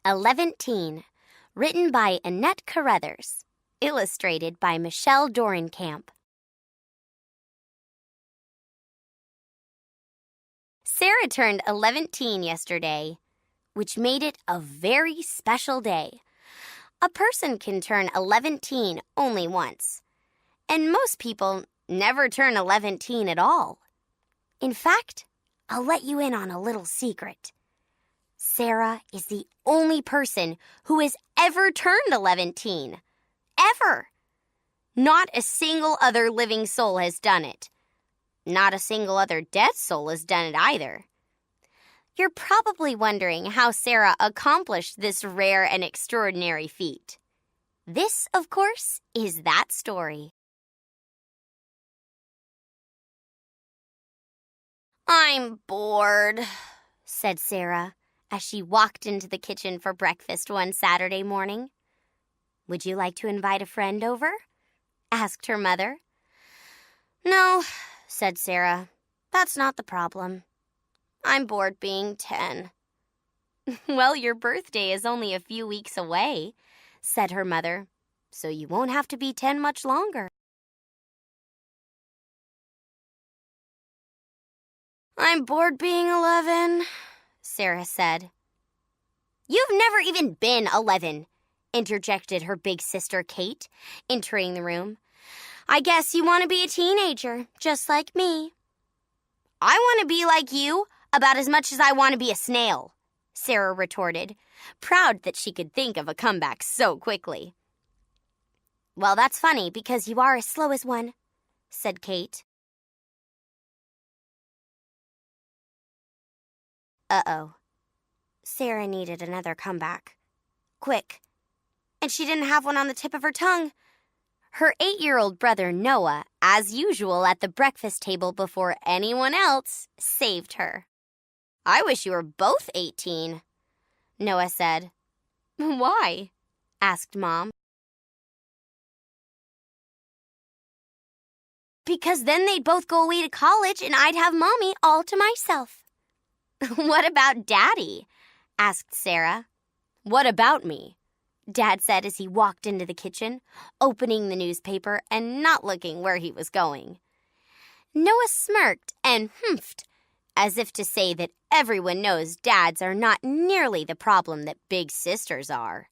Eleventeen, written by Annette Carruthers, illustrated by Michelle Dorenkamp. Sarah turned 11 yesterday, which made it a very special day. A person can turn 11 only once, and most people never turn 11 at all. In fact, I'll let you in on a little secret. Sarah is the only person who has ever turned 11. Ever. Not a single other living soul has done it. Not a single other dead soul has done it either. You're probably wondering how Sarah accomplished this rare and extraordinary feat. This, of course, is that story. "I'm bored," said Sarah as she walked into the kitchen for breakfast one Saturday morning. "Would you like to invite a friend over?" asked her mother. "No," said Sarah. "That's not the problem. I'm bored being 10. "Well, your birthday is only a few weeks away," said her mother, "so you won't have to be 10 much longer." "I'm bored being 11, Sarah said. "You've never even been 11, interjected her big sister Kate, entering the room. "I guess you want to be a teenager, just like me." "I want to be like you about as much as I want to be a snail," Sarah retorted, proud that she could think of a comeback so quickly. "Well, that's funny because you are as slow as one," said Kate. Uh-oh. Sarah needed another comeback. Quick. And she didn't have one on the tip of her tongue. Her 8-year-old brother Noah, as usual at the breakfast table before anyone else, saved her. "I wish you were both 18, Noah said. "Why?" asked Mom. "Because then they'd both go away to college and I'd have Mommy all to myself." "What about Daddy?" asked Sarah. "What about me?" Dad said as he walked into the kitchen, opening the newspaper and not looking where he was going. Noah smirked and humphed, as if to say that everyone knows dads are not nearly the problem that big sisters are.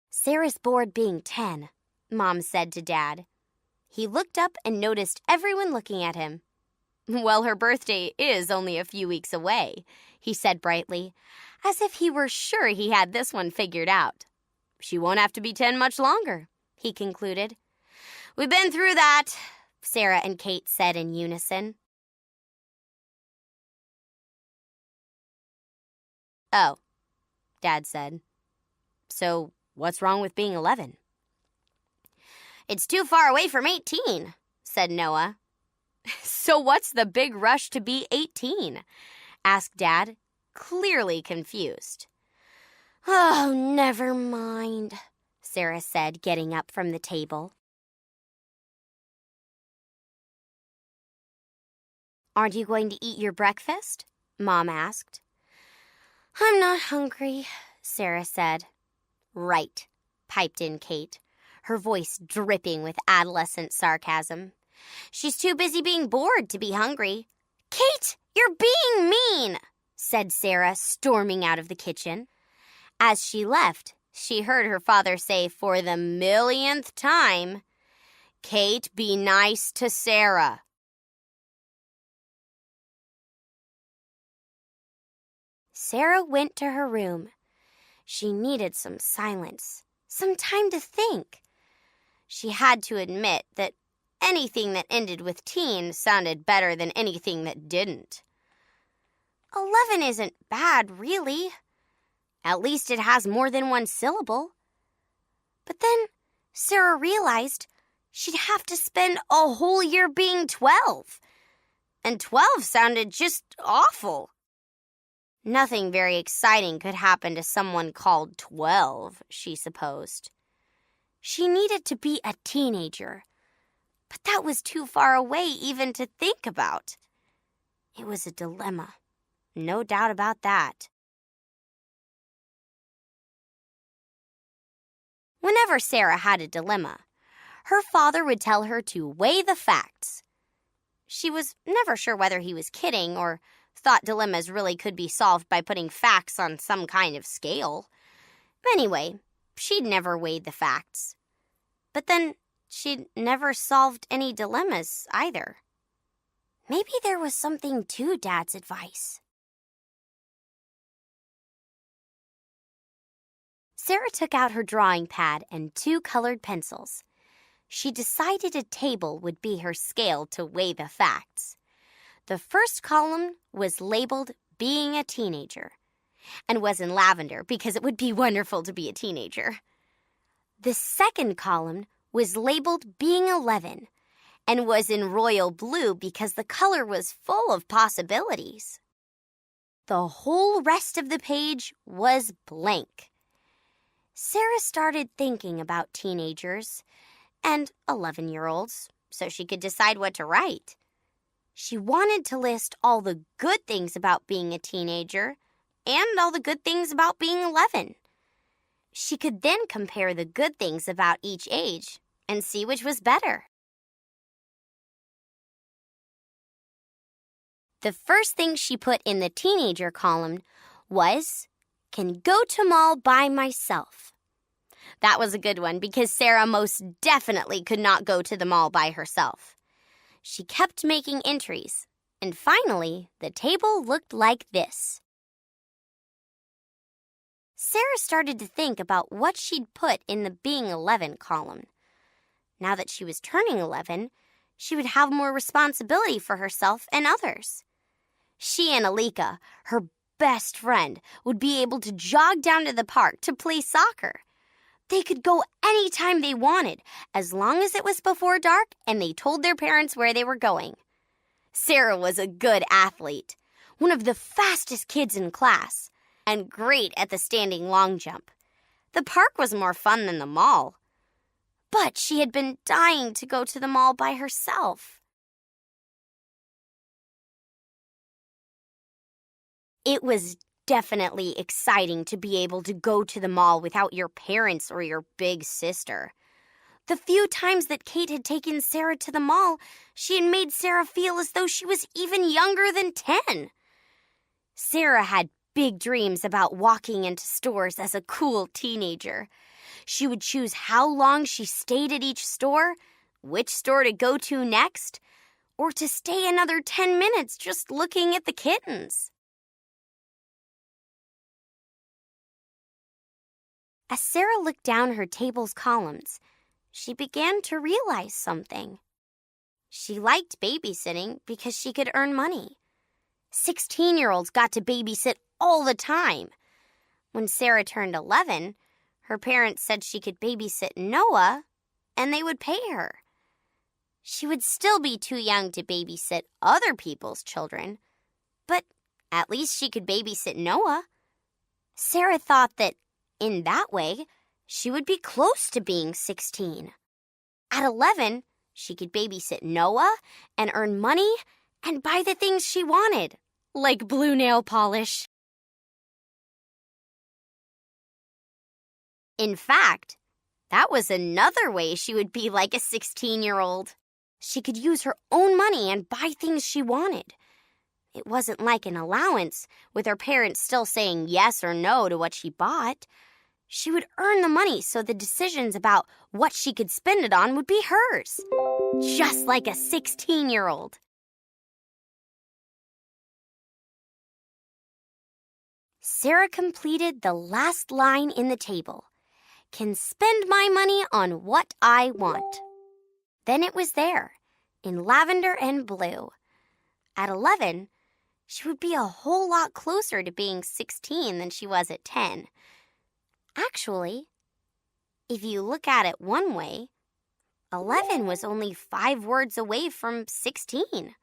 "Sarah's bored being 10, Mom said to Dad. He looked up and noticed everyone looking at him. "Well, her birthday is only a few weeks away," he said brightly, as if he were sure he had this one figured out. "She won't have to be 10 much longer," he concluded. "We've been through that," Sarah and Kate said in unison. "Oh," Dad said. "So what's wrong with being 11? "It's too far away from 18, said Noah. "So what's the big rush to be 18? Asked Dad, clearly confused. "Oh, never mind," Sarah said, getting up from the table. "Aren't you going to eat your breakfast?" Mom asked. "I'm not hungry," Sarah said. "Right," piped in Kate, her voice dripping with adolescent sarcasm. "She's too busy being bored to be hungry." "Kate, you're being mean," said Sarah, storming out of the kitchen. As she left, she heard her father say for the millionth time, "Kate, be nice to Sarah." Sarah went to her room. She needed some silence, some time to think. She had to admit that anything that ended with teen sounded better than anything that didn't. 11 isn't bad, really. At least it has more than one syllable. But then Sarah realized she'd have to spend a whole year being 12. And 12 sounded just awful. Nothing very exciting could happen to someone called 12, she supposed. She needed to be a teenager. But that was too far away even to think about. It was a dilemma. No doubt about that. Whenever Sarah had a dilemma, her father would tell her to weigh the facts. She was never sure whether he was kidding or thought dilemmas really could be solved by putting facts on some kind of scale. Anyway, she'd never weighed the facts. But then she'd never solved any dilemmas either. Maybe there was something to Dad's advice. Sarah took out her drawing pad and 2 colored pencils. She decided a table would be her scale to weigh the facts. The first column was labeled Being a Teenager and was in lavender because it would be wonderful to be a teenager. The second column was labeled Being 11 and was in royal blue because the color was full of possibilities. The whole rest of the page was blank. Sarah started thinking about teenagers and 11-year-olds so she could decide what to write. She wanted to list all the good things about being a teenager and all the good things about being 11. She could then compare the good things about each age and see which was better. The first thing she put in the teenager column was, "Can go to mall by myself." That was a good one because Sarah most definitely could not go to the mall by herself. She kept making entries, and finally, the table looked like this. Sarah started to think about what she'd put in the Being 11 column. Now that she was turning 11, she would have more responsibility for herself and others. She and Alika, her best friend, would be able to jog down to the park to play soccer. They could go anytime they wanted, as long as it was before dark and they told their parents where they were going. Sarah was a good athlete, one of the fastest kids in class, and great at the standing long jump. The park was more fun than the mall. But she had been dying to go to the mall by herself. It was definitely exciting to be able to go to the mall without your parents or your big sister. The few times that Kate had taken Sarah to the mall, she had made Sarah feel as though she was even younger than 10. Sarah had big dreams about walking into stores as a cool teenager. She would choose how long she stayed at each store, which store to go to next, or to stay another 10 minutes just looking at the kittens. As Sarah looked down her table's columns, she began to realize something. She liked babysitting because she could earn money. 16-year-olds got to babysit all the time. When Sarah turned 11, her parents said she could babysit Noah, and they would pay her. She would still be too young to babysit other people's children, but at least she could babysit Noah. Sarah thought that in that way, she would be close to being 16. At 11, she could babysit Noah and earn money and buy the things she wanted, like blue nail polish. In fact, that was another way she would be like a 16-year-old. She could use her own money and buy things she wanted. It wasn't like an allowance, with her parents still saying yes or no to what she bought. She would earn the money so the decisions about what she could spend it on would be hers, just like a 16-year-old. Sarah completed the last line in the table. Can spend my money on what I want. Then it was there, in lavender and blue. At 11, she would be a whole lot closer to being 16 than she was at 10. Actually, if you look at it one way, 11 was only 5 words away from 16.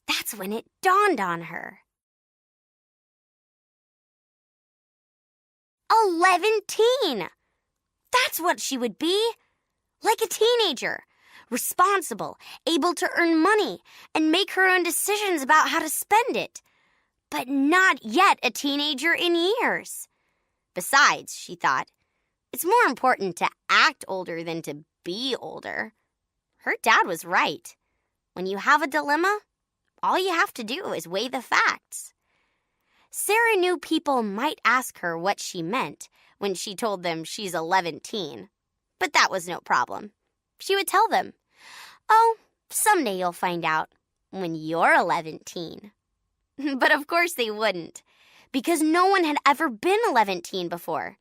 That's when it dawned on her. 11-teen! That's what she would be. Like a teenager, responsible, able to earn money, and make her own decisions about how to spend it. but not yet a teenager in years. Besides, she thought, it's more important to act older than to be older. Her dad was right. When you have a dilemma, all you have to do is weigh the facts. Sarah knew people might ask her what she meant when she told them she's 11, but that was no problem. She would tell them, "Oh, someday you'll find out when you're 11." But of course they wouldn't, because no one had ever been 11 before,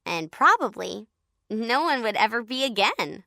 and probably no one would ever be again.